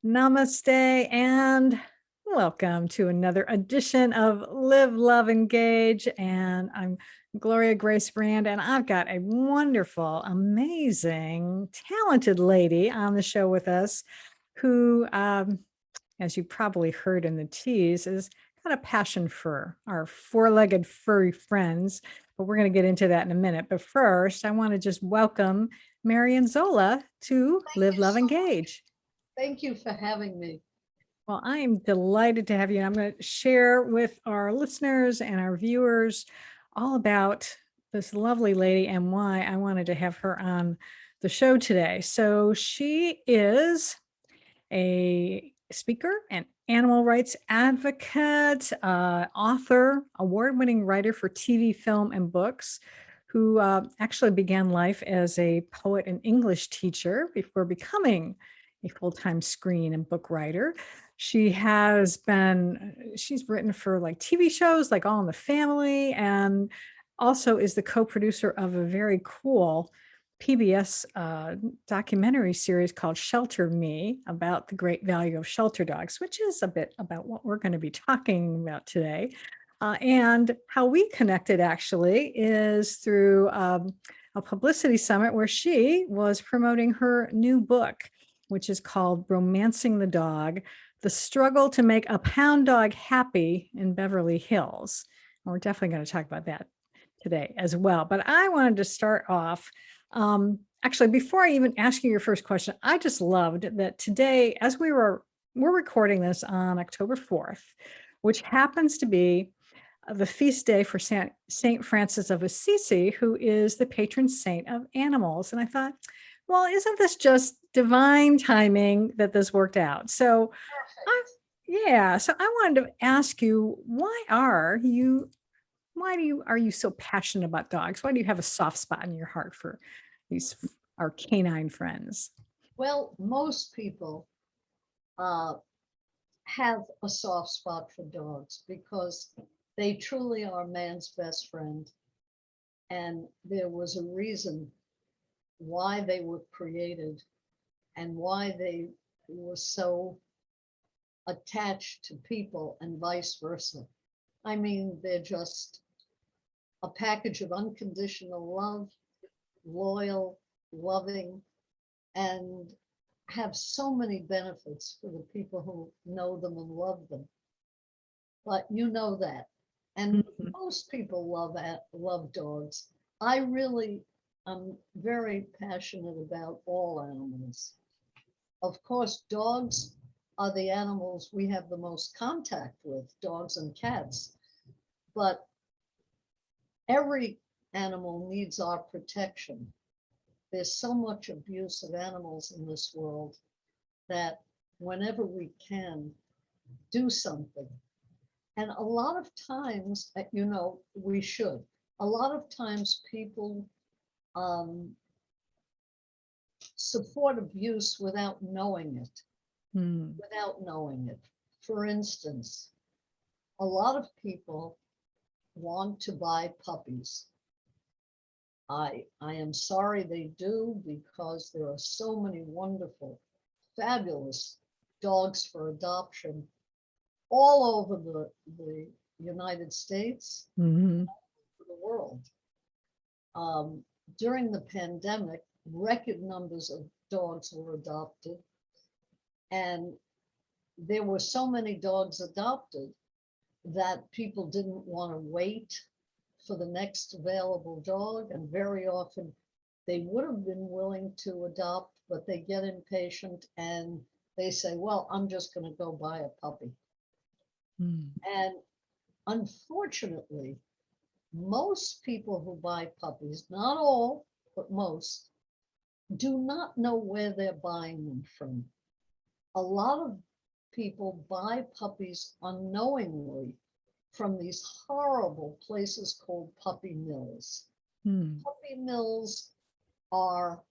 Namaste and welcome to another edition of Live, Love, Engage. And I'm Gloria Grace Rand, and I've got a wonderful, amazing, talented lady on the show with us who, as you probably heard in the tease, is got a passion for our four-legged furry friends. But we're going to get into that in a minute. But first, I want to just welcome Marian Zola to Thank Live, you Love, so much. Engage. Thank you for having me. Well, I'm delighted to have you. I'm going to share with our listeners and our viewers all about this lovely lady and why I wanted to have her on the show today. So, she is a speaker and animal rights advocate, author, award winning writer for TV, film, and books. Who actually began life as a poet and English teacher before becoming a full time screen and book writer. She's written for like TV shows like All in the Family, and also is the co producer of a very cool PBS documentary series called Shelter Me about the great value of shelter dogs, which is a bit about what we're going to be talking about today. And how we connected actually is through a publicity summit where she was promoting her new book, which is called Romancing the Dog: The Struggle to Make a Pound Dog Happy in Beverly Hills. And we're definitely going to talk about that today as well. But I wanted to start off. Actually, before I even ask you your first question, I just loved that today, as we're recording this on October 4th, which happens to be the feast day for Saint Francis of Assisi, who is the patron saint of animals. And I thought, well, isn't this just divine timing that this worked out? So, I, Perfect. yeah. So I wanted to ask you, why are you so passionate about dogs? Why do you have a soft spot in your heart for these our canine friends? Well, most people uh, have a soft spot for dogs because they truly are man's best friend. And there was a reason why they were created and why they were so attached to people and vice versa. I mean, they're just a package of unconditional love, loyal, loving, and have so many benefits for the people who know them and love them. But you know that. And Mhm. most people love dogs. I really am very passionate about all animals. Of course, dogs are the animals we have the most contact with, dogs and cats. But every animal needs our protection. There's so much abuse of animals in this world that whenever we can, do something. And a lot of times, we should. A lot of times people um, support abuse without knowing it, Mm. without knowing it. For instance, a lot of people want to buy puppies. I am sorry they do because there are so many wonderful, fabulous dogs for adoption all over the United States, Mhm. the world. Um, During the pandemic, record numbers of dogs were adopted, and there were so many dogs adopted that people didn't want to wait for the next available dog, and very often they would have been willing to adopt, but they get impatient and they say, well, I'm just going to go buy a puppy. Mm. And unfortunately, most people who buy puppies, not all, but most, do not know where they're buying them from. A lot of people buy puppies unknowingly from these horrible places called puppy mills. Mm. Puppy mills are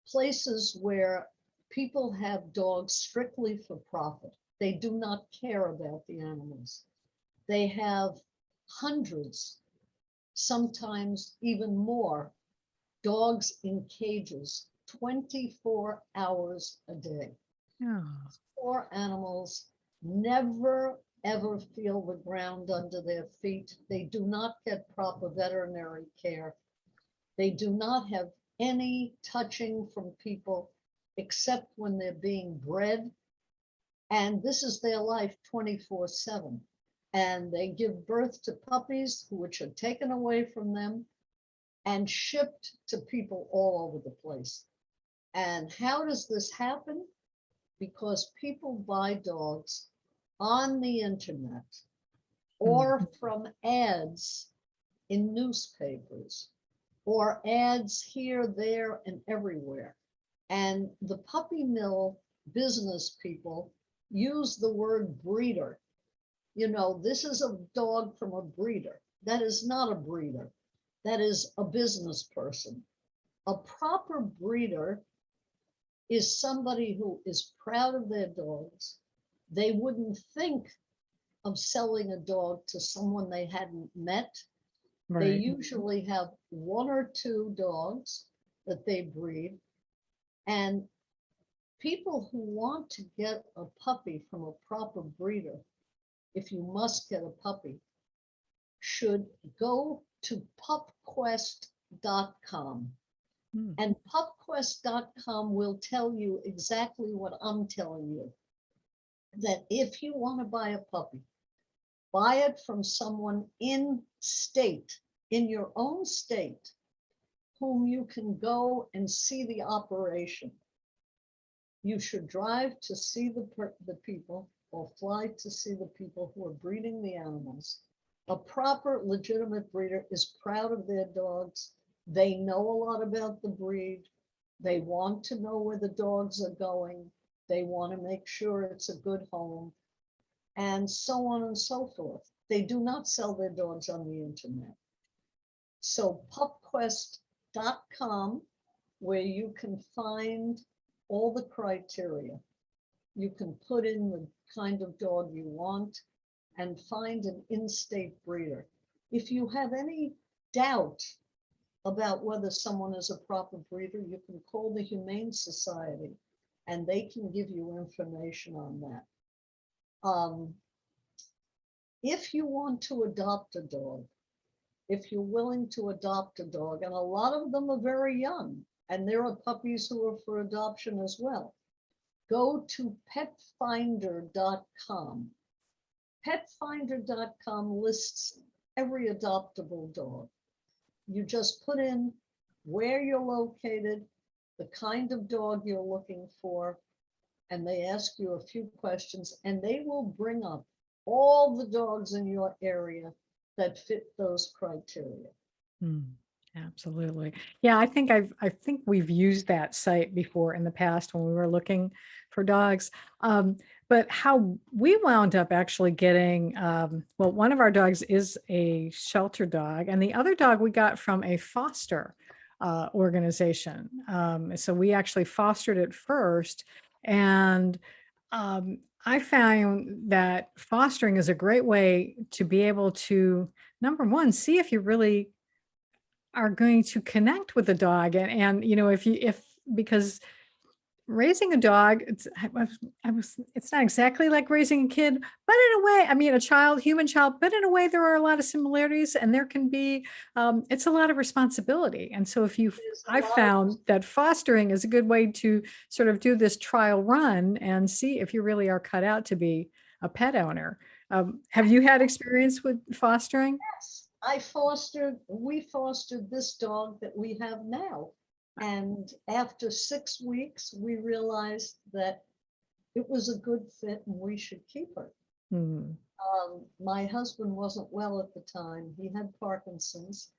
places where people have dogs strictly for profit. They do not care about the animals. They have hundreds, sometimes even more, dogs in cages 24 hours a day. Oh. Poor animals never ever feel the ground under their feet. They do not get proper veterinary care. They do not have any touching from people except when they're being bred. And this is their life 24/7. And they give birth to puppies which are taken away from them and shipped to people all over the place. And how does this happen? Because people buy dogs on the internet or from ads in newspapers or ads here, there, and everywhere. And the puppy mill business people use the word breeder. You know, this is a dog from a breeder. That is not a breeder. That is a business person. A proper breeder is somebody who is proud of their dogs. They wouldn't think of selling a dog to someone they hadn't met. They Right. usually have one or two dogs that they breed. And people who want to get a puppy from a proper breeder, if you must get a puppy, should go to pupquest.com. Mm. And pupquest.com will tell you exactly what I'm telling you. That if you want to buy a puppy, buy it from someone in state, in your own state, whom you can go and see the operation. You should drive to see the people or fly to see the people who are breeding the animals. A proper, legitimate breeder is proud of their dogs. They know a lot about the breed. They want to know where the dogs are going. They want to make sure it's a good home, and so on and so forth. They do not sell their dogs on the internet. So pupquest.com, where you can find all the criteria. You can put in the kind of dog you want and find an in-state breeder. If you have any doubt about whether someone is a proper breeder, you can call the Humane Society and they can give you information on that. If you want to adopt a dog, if you're willing to adopt a dog, and a lot of them are very young, and there are puppies who are for adoption as well, go to petfinder.com. Petfinder.com lists every adoptable dog. You just put in where you're located, the kind of dog you're looking for, and they ask you a few questions, and they will bring up all the dogs in your area that fit those criteria. Absolutely. Yeah, I think we've used that site before in the past when we were looking for dogs. But how we wound up actually getting, well, one of our dogs is a shelter dog, and the other dog we got from a foster organization. So we actually fostered it first, and I found that fostering is a great way to be able to, number one, see if you really are going to connect with the dog. And if because raising a dog, it's not exactly like raising a kid, but in a way, I mean, human child, but in a way, there are a lot of similarities, and there can be, it's a lot of responsibility. And so I found that fostering is a good way to sort of do this trial run and see if you really are cut out to be a pet owner. Have you had experience with fostering? Yes, we fostered this dog that we have now. And after 6 weeks, we realized that it was a good fit and we should keep her. Hmm. My husband wasn't well at the time. He had Parkinson's.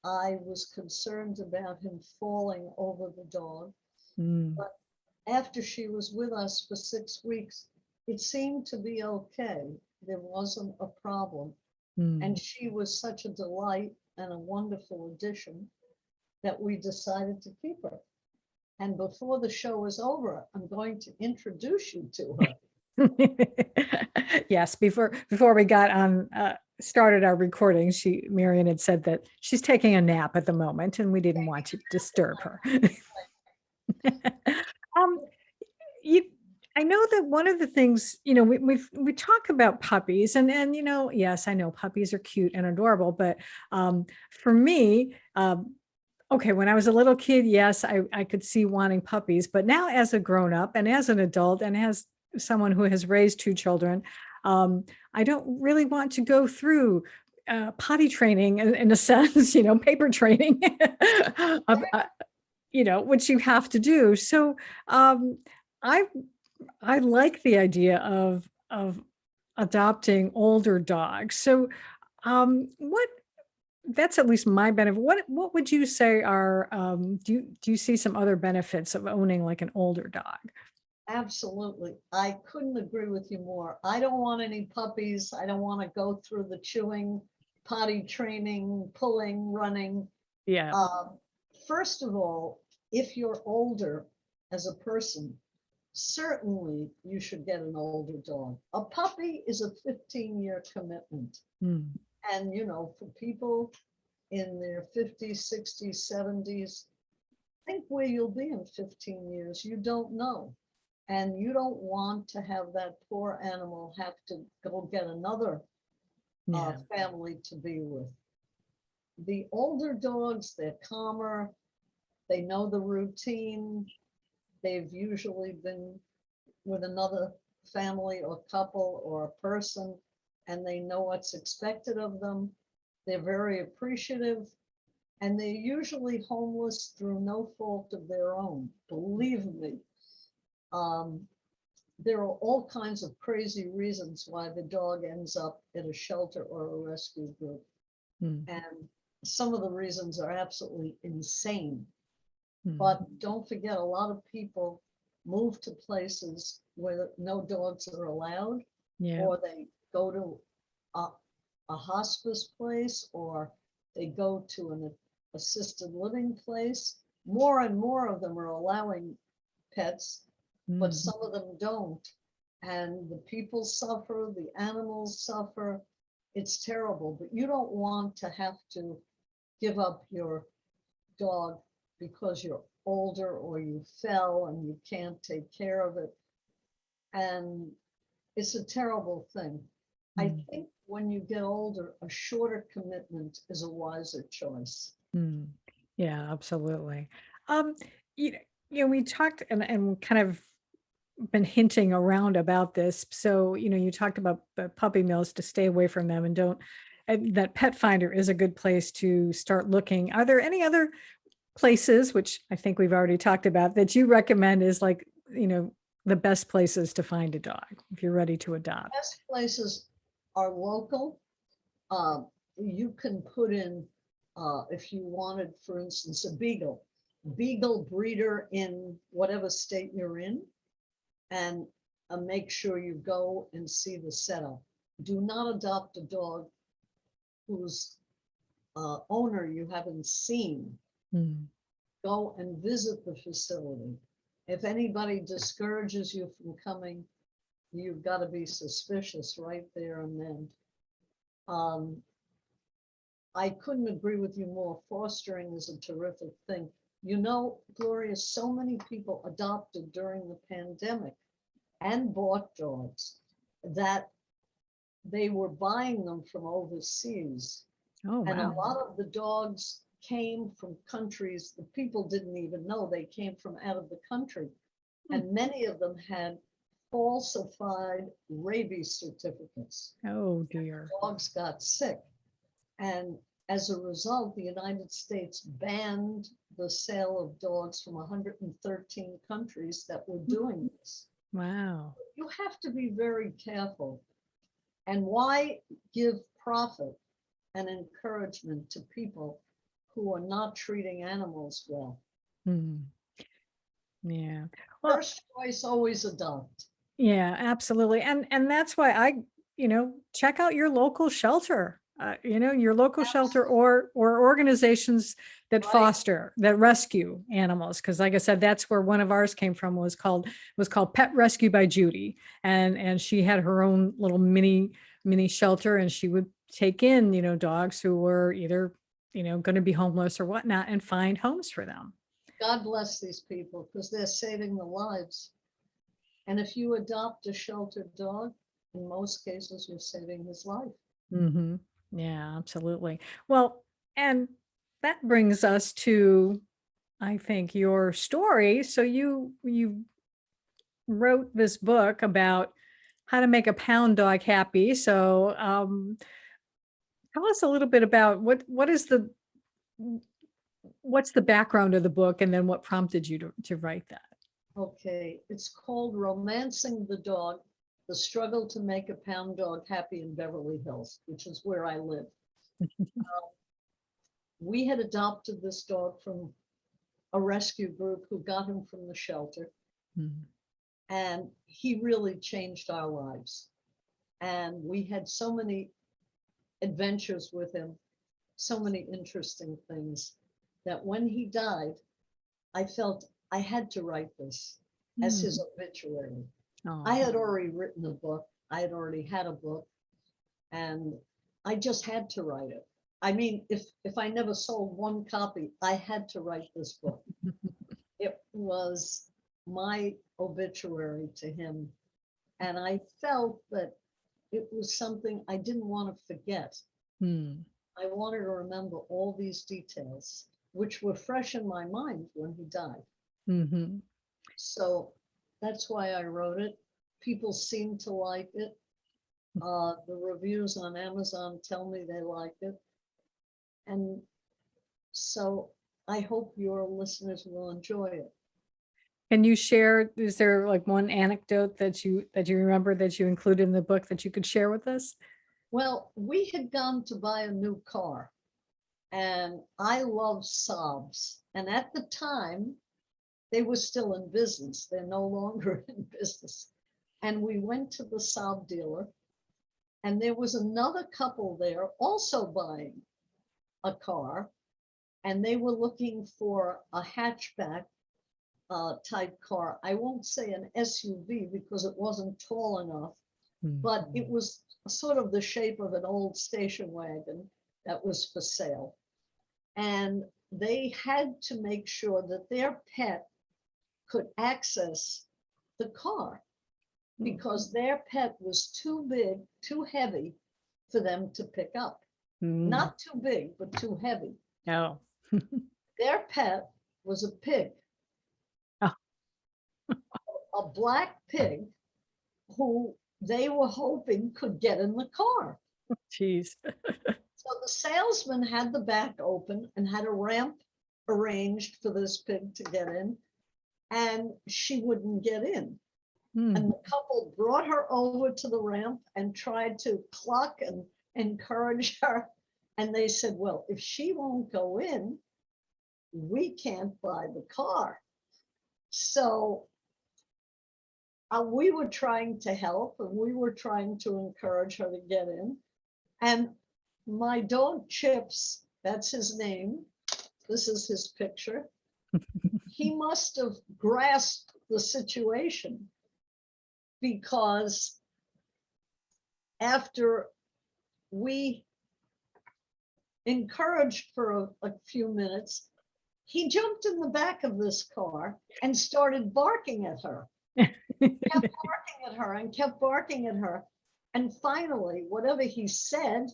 I was concerned about him falling over the dog. But after she was with us for 6 weeks, it seemed to be okay. There wasn't a problem. And she was such a delight and a wonderful addition that we decided to keep her. And before the show is over, I'm going to introduce you to her. Yes, before we got on started our recording, Marion had said that she's taking a nap at the moment, and we didn't want to disturb her. um, you, I know that one of the things, we talk about puppies and, yes, I know puppies are cute and adorable, but for me, okay, when I was a little kid, yes, I could see wanting puppies, but now as a grown up and as an adult and as someone who has raised two children, I don't really want to go through potty training in a sense, paper training, of, which you have to do. So um, I I like the idea of adopting older dogs. So what that's at least my benefit. What would you say are do you see some other benefits of owning like an older dog? Absolutely. I couldn't agree with you more. I don't want any puppies. I don't want to go through the chewing, potty training, pulling, running. Yeah. Um, First of all, if you're older as a person, certainly you should get an older dog. A puppy is a 15-year commitment. Mm, And, for people in their 50s, 60s, 70s, think where you'll be in 15 years. You don't know. And you don't want to have that poor animal have to go get another yeah. family to be with. The older dogs, they're calmer, they know the routine, they've usually been with another family or couple or a person, and they know what's expected of them. They're very appreciative, and they're usually homeless through no fault of their own. Believe me, there are all kinds of crazy reasons why the dog ends up at a shelter or a rescue group. Mm, And some of the reasons are absolutely insane. mm, But don't forget, a lot of people move to places where no dogs are allowed, yeah. or they go to a, a hospice place, or they go to an assisted living place. More and more of them are allowing pets, but Mm, some of them don't. And the people suffer, the animals suffer. It's terrible, but you don't want to have to give up your dog because you're older or you fell and you can't take care of it. And it's a terrible thing. I mm, think when you get older, a shorter commitment is a wiser choice. mm. Yeah, absolutely. Um, you know, we talked and kind of been hinting around about this. So, you talked about the puppy mills to stay away from them and don't, and that Pet Finder is a good place to start looking. Are there any other places, which I think we've already talked about, that you recommend is like, the best places to find a dog if you're ready to adopt? Best places are local. You can put in, if you wanted, for instance, a beagle breeder in whatever state you're in, and make sure you go and see the setup. Do not adopt a dog whose owner you haven't seen. Mm, Go and visit the facility. If anybody discourages you from coming, you've got to be suspicious right there and then. Um, I couldn't agree with you more. Fostering is a terrific thing. Gloria, so many people adopted during the pandemic and bought dogs that they were buying them from overseas. oh, And a wow. lot of the dogs came from countries that people didn't even know they came from out of the country. Hmm. And many of them had falsified rabies certificates. Oh, dear. Dogs got sick. And as a result, the United States banned the sale of dogs from 113 countries that were doing this. Wow. You have to be very careful. And why give profit and encouragement to people who are not treating animals well? Hmm. Yeah. Well, First choice, always adopt. yeah, absolutely. And that's why check out your local shelter. Your local shelter Absolutely or organizations that right. foster, that rescue animals. Because like I said, that's where one of ours came from, was called Pet Rescue by Judy. And she had her own little mini shelter, and she would take in, dogs who were either, going to be homeless or whatnot, and find homes for them. God bless these people because they're saving the lives. And if you adopt a sheltered dog, in most cases, you're saving his life. Mm-hmm. Yeah, absolutely. Well, and that brings us to, I think, your story. So you wrote this book about how to make a pound dog happy. So tell us a little bit about what's the background of the book, and then what prompted you to write that. Okay, it's called Romancing the Dog, the struggle to make a pound dog happy in Beverly Hills, which is where I live. We had adopted this dog from a rescue group who got him from the shelter, Mhm. and he really changed our lives. And we had so many adventures with him, so many interesting things, that when he died, I felt I had to write this as his obituary. I Oh, had already written a book, I had already had a book, and I just had to write it. I mean, if I never sold one copy, I had to write this book. It was my obituary to him, and I felt that it was something I didn't want to forget. hmm. I wanted to remember all these details, which were fresh in my mind when he died. Mhm. So that's why I wrote it. People seem to like it. The reviews on Amazon tell me they like it. And so I hope your listeners will enjoy it. Can you share, is there like one anecdote that you remember that you included in the book that you could share with us? Well, we had gone to buy a new car, and I love Saabs. And at the time, they were still in business. They're no longer in business. And we went to the Saab dealer, and there was another couple there also buying a car, and they were looking for a hatchback type car. I won't say an SUV because it wasn't tall enough, but it was sort of the shape of an old station wagon that was for sale. And they had to make sure that their pet could access the car because their pet was too big, too heavy for them to pick up. Mm. Not too big, but too heavy. Oh. Their pet was a pig, Oh, a black pig who they were hoping could get in the car. geez. So the salesman had the back open and had a ramp arranged for this pig to get in, and she wouldn't get in. Hmm. And the couple brought her over to the ramp and tried to cluck and encourage her. And they said, well, if she won't go in, we can't buy the car. So we were trying to help, and we were trying to encourage her to get in. And my dog Chips, that's his name, this is his picture, he must have grasped the situation, because after we encouraged for a few minutes, he jumped in the back of this car and started barking at her, kept barking at her and kept barking at her. And finally, whatever he said,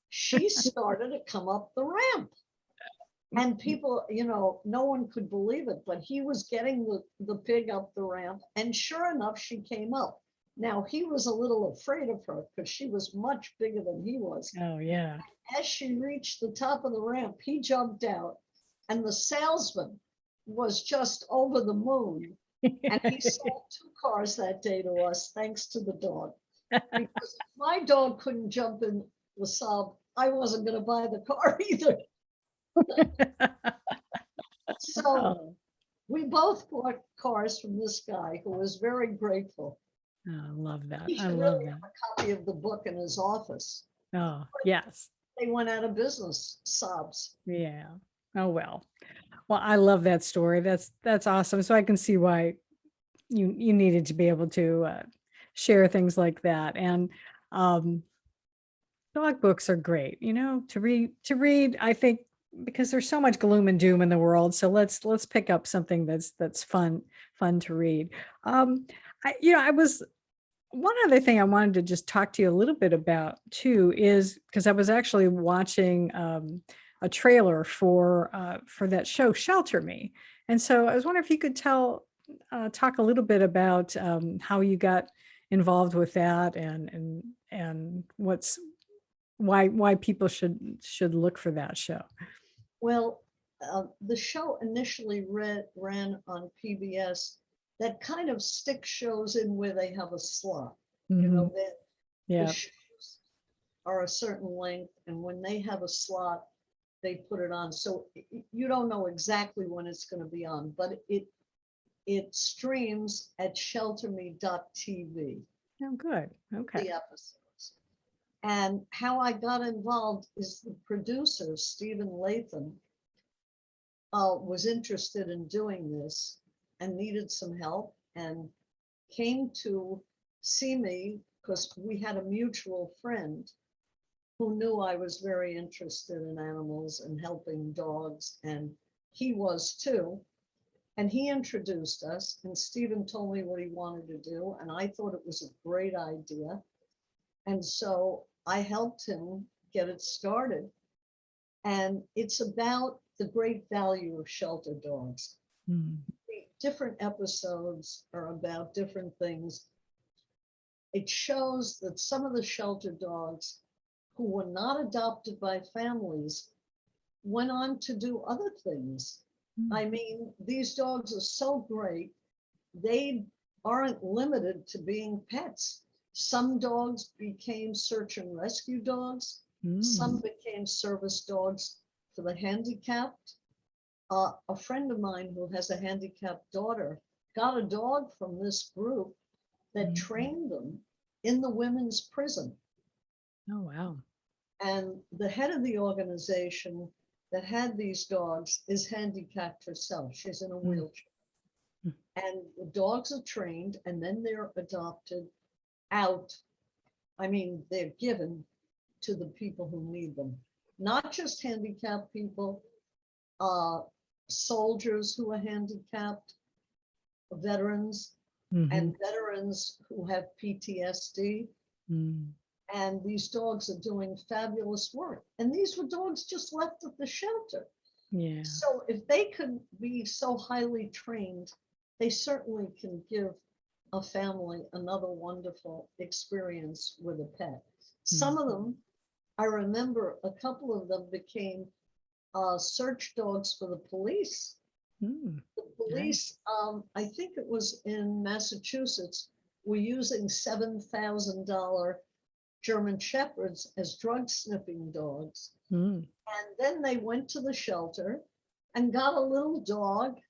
she started to come up the ramp. And people, no one could believe it, but he was getting the pig up the ramp. And sure enough, she came up. Now, he was a little afraid of her because she was much bigger than he was. Oh, yeah. As she reached the top of the ramp, he jumped out, and the salesman was just over the moon. And he sold 2 cars that day to us, thanks to the dog. Because if my dog couldn't jump in the Saab, I wasn't going to buy the car either. So Oh, we both bought cars from this guy who was very grateful. I love that. He I should love really that. have a copy of the book in his office. Oh, yes. They went out of business, Saabs. Yeah. Oh, well. Well, I love that story. That's awesome. So I can see why you needed to be able to share things like that. And um, dog books are great, to read, I think, because there's so much gloom and doom in the world. So let's pick up something that's fun to read. I was one other thing I wanted to just talk to you a little bit about too is because I was actually watching a trailer for that show Shelter Me, and so I was wondering if you could talk a little bit about how you got involved with that and why people should look for that show. Well, the show initially ran on PBS. That kind of sticks shows in where they have a slot. You Hmm. know, that the Yeah. shows are a certain length, and when they have a slot, they put it on. So you don't know exactly when it's going to be on, but it streams at shelterme.tv, Oh, good. Okay. the episodes. And how I got involved is the producer, Stephen Latham, was interested in doing this and needed some help and came to see me because we had a mutual friend who knew I was very interested in animals and helping dogs, and he was too. And he introduced us, and Stephen told me what he wanted to do, and I thought it was a great idea. And so I helped him get it started. And it's about the great value of shelter dogs. Mm. The different episodes are about different things. It shows that some of the shelter dogs who were not adopted by families went on to do other things. Mm. I mean, these dogs are so great, they aren't limited to being pets. Some dogs became search and rescue dogs. Some Mm. became service dogs for the handicapped. A friend of mine who has a handicapped daughter got a dog from this group that Mm. trained them in the women's prison. Oh, wow. And the head of the organization that had these dogs is handicapped herself. She's in a Mm. wheelchair. And the dogs are trained and then they're adopted out. I mean, they're given to the people who need them, not just handicapped people, uh, soldiers who are handicapped, veterans, Hmm. and veterans who have PTSD. Mm. And these dogs are doing fabulous work. And these were dogs just left at the shelter. Yeah. So if they could be so highly trained, they certainly can give a family another wonderful experience with a pet. Some Mm. of them, I remember a couple of them became search dogs for the police. Mm. The Nice. police, I think it was in Massachusetts, were using $7,000 German Shepherds as drug sniffing dogs. Mm. And then they went to the shelter and got a little dog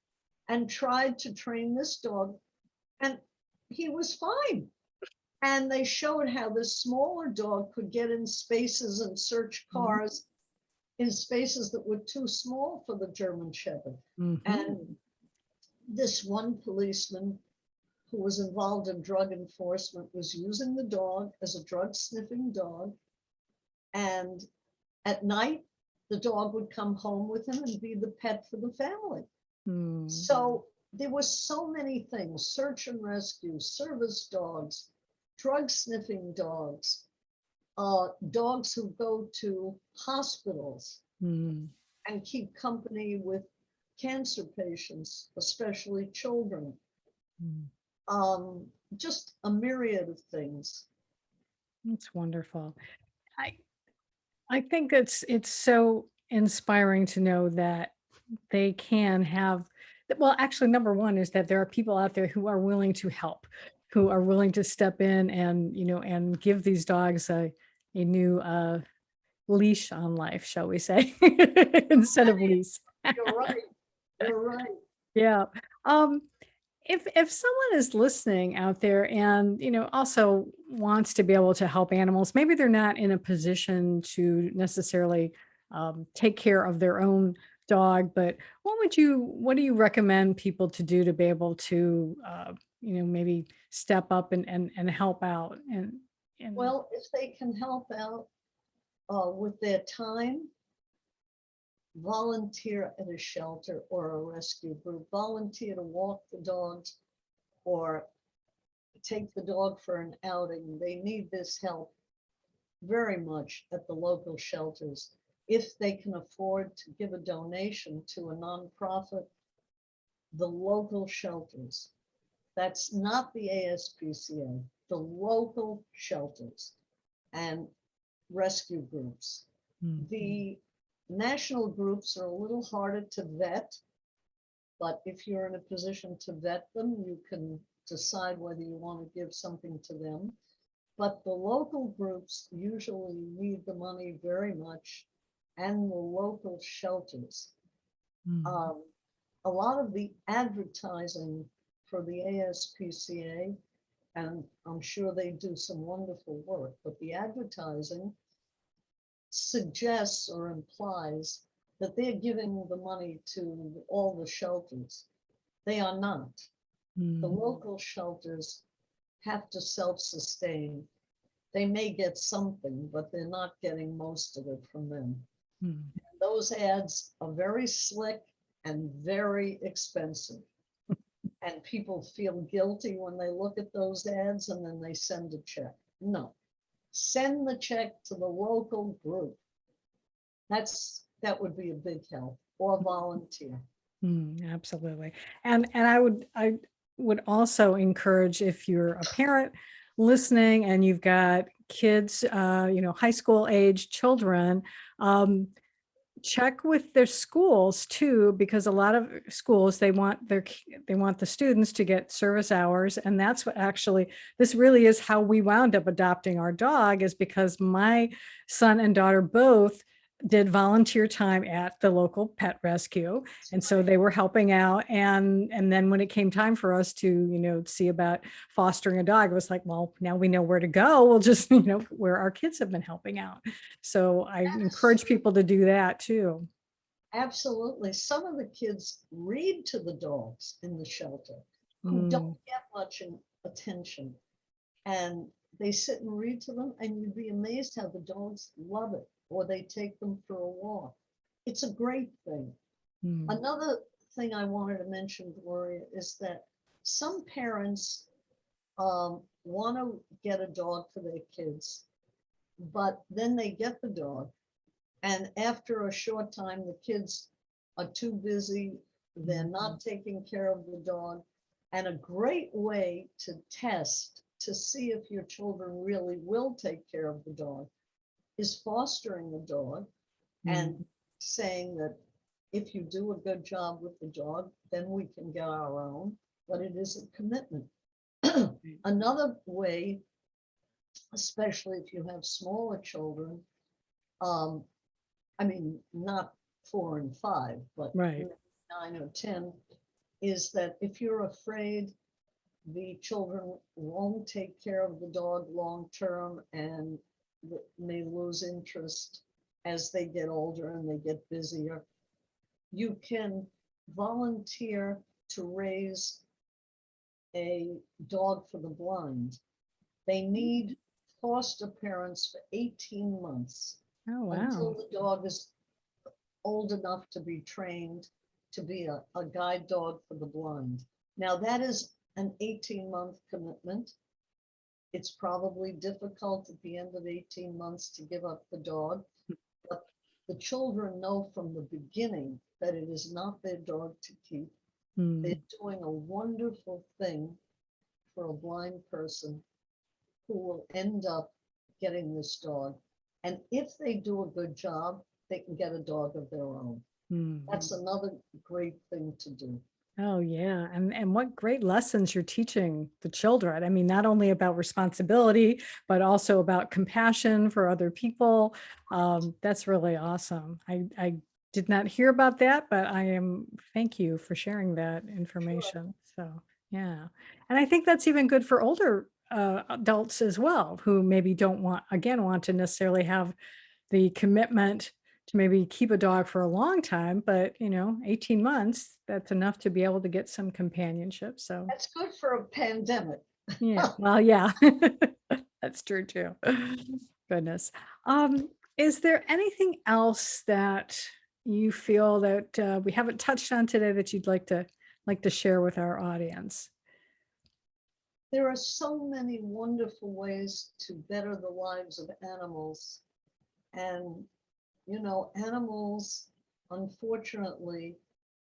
and tried to train this dog, and he was fine. And they showed how this smaller dog could get in spaces and search Mm. cars in spaces that were too small for the German Shepherd. And Mhm. this one policeman who was involved in drug enforcement was using the dog as a drug sniffing dog. And at night, the dog would come home with him and be the pet for the family. Mm. So there were so many things: search and rescue, service dogs, drug sniffing dogs, dogs who go to hospitals Mm. and keep company with cancer patients, especially children. Mm. Um, just a myriad of things. That's wonderful. I I think it's so inspiring to know that they can have well, actually, number one is that there are people out there who are willing to help, who are willing to step in and, and give these dogs a new leash on life, shall we say, instead of leash. You're right. You're right. Yeah. Um, if someone is listening out there and also wants to be able to help animals, maybe they're not in a position to necessarily take care of their own dog, but what do you recommend people to do to be able to maybe step up and help out and. Well, if they can help out with their time, volunteer at a shelter or a rescue group, volunteer to walk the dogs or take the dog for an outing. They need this help very much at the local shelters. If they can afford to give a donation to a nonprofit, the local shelters, that's not the ASPCA, the local shelters and rescue groups. Mhm. The national groups are a little harder to vet, but if you're in a position to vet them, you can decide whether you want to give something to them. But the local groups usually need the money very much, and the local shelters. Mhm. A lot of the advertising for the ASPCA, and I'm sure they do some wonderful work, but the advertising suggests or implies that they're giving the money to all the shelters. They are not. The Mhm. local shelters have to self-sustain. They may get something, but they're not getting most of it from them. Mhm. Those ads are very slick and very expensive. And people feel guilty when they look at those ads and then they send a check. No, send the check to the local group. That would be a big help, or volunteer. Absolutely. And I would also encourage, if you're a parent listening and you've got kids, high school age children, check with their schools too, because a lot of schools, they want the students to get service hours. And that's what actually, this really is how we wound up adopting our dog, is because my son and daughter both did volunteer time at the local pet rescue. And so they were helping out. And then when it came time for us to, see about fostering a dog, it was like, well, now we know where to go. We'll just, where our kids have been helping out. So I That is encourage true. people to do that too. Absolutely. Some of the kids read to the dogs in the shelter who Mm, don't get much attention. And they sit and read to them, and you'd be amazed how the dogs love it, or they take them for a walk. It's a great thing. mm, Another thing I wanted to mention, Gloria, is that some parents want to get a dog for their kids, but then they get the dog, and after a short time, the kids are too busy. They're mm, not taking care of the dog. And a great way to test to see if your children really will take care of the dog is fostering the dog and mm, saying that if you do a good job with the dog, then we can get our own, but it is a commitment. Another way, especially if you have smaller children, um, I mean, not 4 and 5, but right. 9 or 10, is that if you're afraid the children won't take care of the dog long term and may lose interest as they get older and they get busier, you can volunteer to raise a dog for the blind. They need foster parents for 18 months Oh, until wow. the dog is old enough to be trained to be a guide dog for the blind. Now, that is an 18-month commitment. It's probably difficult at the end of 18 months to give up the dog, but the children know from the beginning that it is not their dog to keep. They're Mm, doing a wonderful thing for a blind person who will end up getting this dog. And if they do a good job, they can get a dog of their own. mm. That's another great thing to do. Oh, yeah. And what great lessons you're teaching the children. I mean, not only about responsibility, but also about compassion for other people. That's really awesome. I did not hear about that, but thank you for sharing that Sure. information. So, yeah. And I think that's even good for older adults as well, who maybe don't want to necessarily have the commitment to maybe keep a dog for a long time, but 18 months, that's enough to be able to get some companionship. So That's good for a pandemic. yeah, well, yeah, that's true too. Goodness. Is there anything else that you feel that we haven't touched on today that you'd like to share with our audience? There are so many wonderful ways to better the lives of animals. And, animals, unfortunately,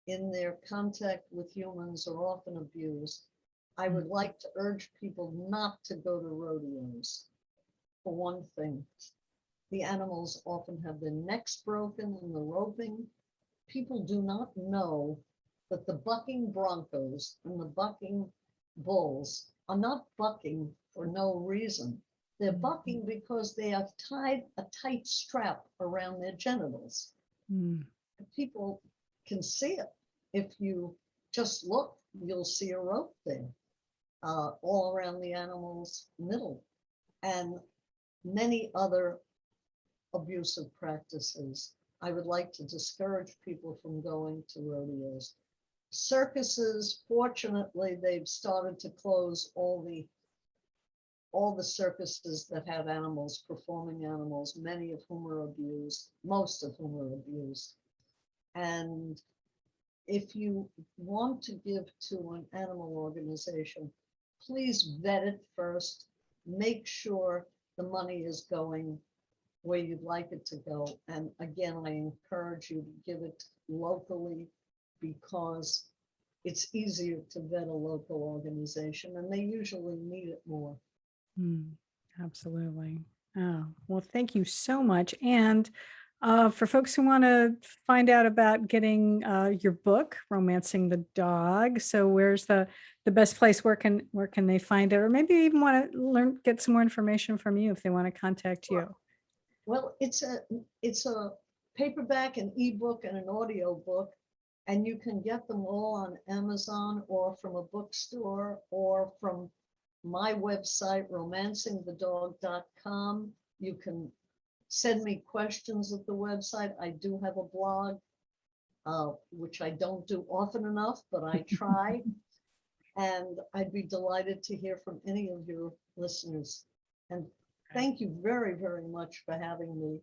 in their contact with humans are often abused. I would like to urge people not to go to rodeos. For one thing, the animals often have their necks broken in the roping. People do not know that the bucking broncos and the bucking bulls are not bucking for no reason. They're bucking because they have tied a tight strap around their genitals. People can see it. If you just look, you'll see a rope there, all around the animal's middle, and many other abusive practices. I would like to discourage people from going to rodeos. Circuses, fortunately, they've started to close all the circuses that have animals, performing animals, many of whom are abused, most of whom are abused. And if you want to give to an animal organization, please vet it first. Make sure the money is going where you'd like it to go. And again, I encourage you to give it locally, because it's easier to vet a local organization, and they usually need it more. Absolutely. Oh, well, thank you so much. And for folks who want to find out about getting your book, Romancing the Dog, so where's the best place? Where can they find it? Or maybe even want to get some more information from you if they want to contact you. Well, it's a paperback, an ebook, and an audio book, and you can get them all on Amazon or from a bookstore or from my website, romancingthedog.com. You can send me questions at the website. I do have a blog, which I don't do often enough, but I try. And I'd be delighted to hear from any of your listeners. And thank you very, very much for having me.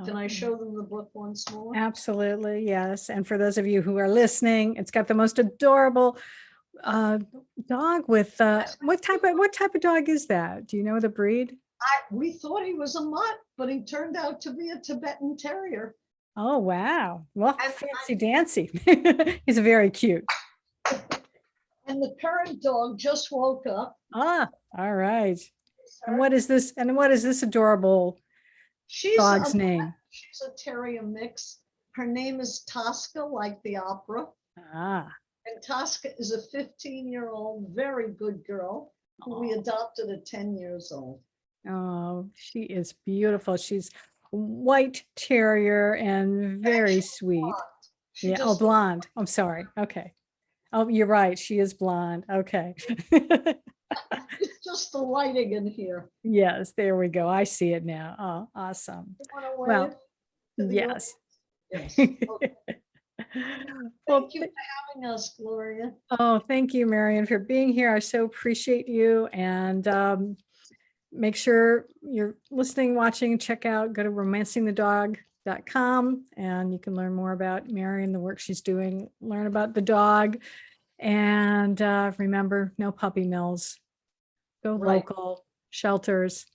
Can I show them the book once more? Absolutely, yes. And for those of you who are listening, it's got the most adorable dog with what type of dog is that? Do you know the breed? We thought he was a mutt, but he turned out to be a Tibetan Terrier. Oh, wow. Well, fancy dancy. He's very cute. And the current dog just woke up. Ah, all right. And what is this adorable dog's name? She's a terrier mix. Her name is Tosca, like the opera. Ah. And Tosca is a 15-year-old, very good girl who we adopted at 10 years old. Oh, she is beautiful. She's white terrier and very sweet. Yeah. Oh, blonde. I'm sorry. Okay. Oh, you're right. She is blonde. Okay. It's just the lighting in here. Yes, there we go. I see it now. Oh, awesome. You want to wave Well, to the yes. audience? Yes. Okay. Well, Thank you for having us, Gloria. oh, thank you, Marion, for being here. I so appreciate you. And make sure you're listening, watching, check out, go to romancingthedog.com, and you can learn more about Marion, the work she's doing, learn about the dog. And remember, no puppy mills. Go local, shelters,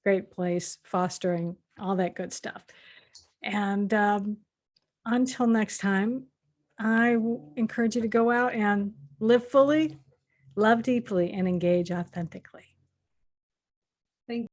great place, fostering, all that good stuff. And until next time, I encourage you to go out and live fully, love deeply, and engage authentically.